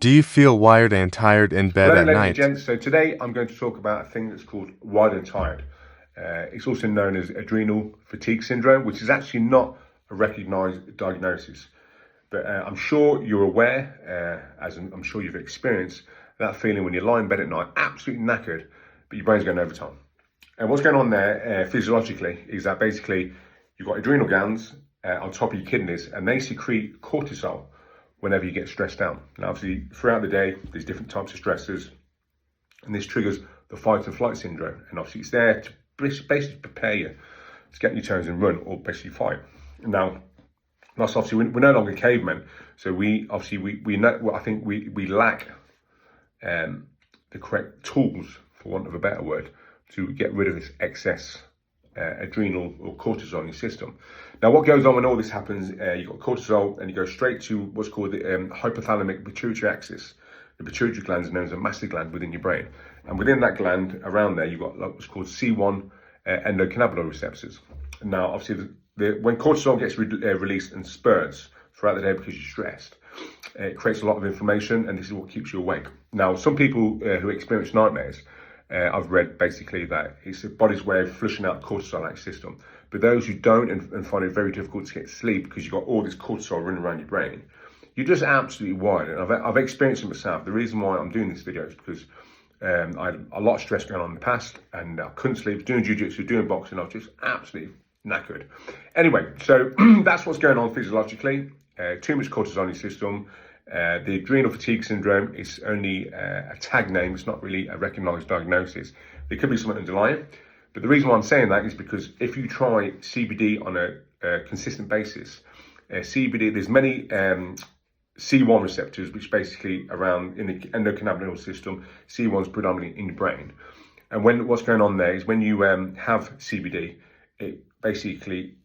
Do you feel wired and tired in bed Hello, at ladies and night? gents. So today I'm going to talk about a thing that's called wired and tired. It's also known as adrenal fatigue syndrome, which is actually not a recognised diagnosis. But I'm sure you're aware, as I'm sure you've experienced, that feeling when you lie in bed at night, absolutely knackered, but your brain's going overtime. And what's going on there physiologically is that basically you've got adrenal glands on top of your kidneys, and they secrete cortisol whenever you get stressed out. Now, obviously, throughout the day, there's different types of stressors, and this triggers the fight and flight syndrome. And obviously, it's there to basically prepare you to get on your toes and run, or basically fight. Now, that's obviously we're no longer cavemen, so we know. Well, I think we lack the correct tools, for want of a better word, to get rid of this excess adrenal or cortisol in your system. Now, what goes on when all this happens, you've got cortisol and you go straight to what's called the hypothalamic pituitary axis. The pituitary gland is known as a master gland within your brain. And within that gland, around there, you've got what's called C1 endocannabinoid receptors. Now, obviously, when cortisol gets released in spurts throughout the day because you're stressed, it creates a lot of inflammation, and this is what keeps you awake. Now, some people who experience nightmares, I've read basically that it's the body's way of flushing out cortisol out of your system. But those who don't and find it very difficult to get sleep because you've got all this cortisol running around your brain, you're just absolutely wired. And I've experienced it myself. The reason why I'm doing this video is because I had a lot of stress going on in the past, and I couldn't sleep. Doing jiu-jitsu, doing boxing, I was just absolutely knackered. Anyway, so that's what's going on physiologically. Too much cortisol in your system. The adrenal fatigue syndrome is only a tag name. It's not really a recognised diagnosis. There could be something underlying. But the reason why I'm saying that is because if you try CBD on a consistent basis, CBD, there's many C1 receptors, which basically around in the endocannabinoid system. C1's predominantly in your brain. And what's going on there is when you have CBD, it basically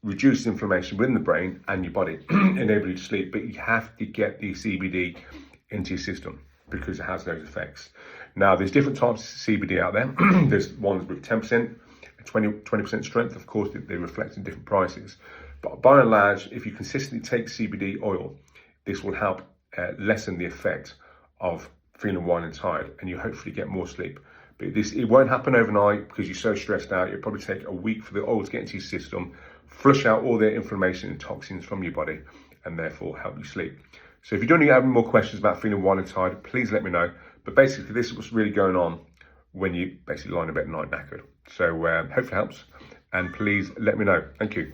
reduces inflammation within the brain and your body, enable you to sleep. But you have to get the CBD into your system because it has those effects. Now, there's different types of CBD out there. There's ones with 10%, 20% strength. Of course, they reflect in different prices. But by and large, if you consistently take CBD oil, this will help lessen the effect of feeling wired and tired, and you hopefully get more sleep. But it won't happen overnight because you're so stressed out. It'll probably take a week for the oil to get into your system, flush out all the inflammation and toxins from your body, and therefore help you sleep. So if you don't have any more questions about feeling wired and tired, please let me know. But basically, this is what's really going on when you basically lie in bed at night knackered. So hopefully it helps, and please let me know. Thank you.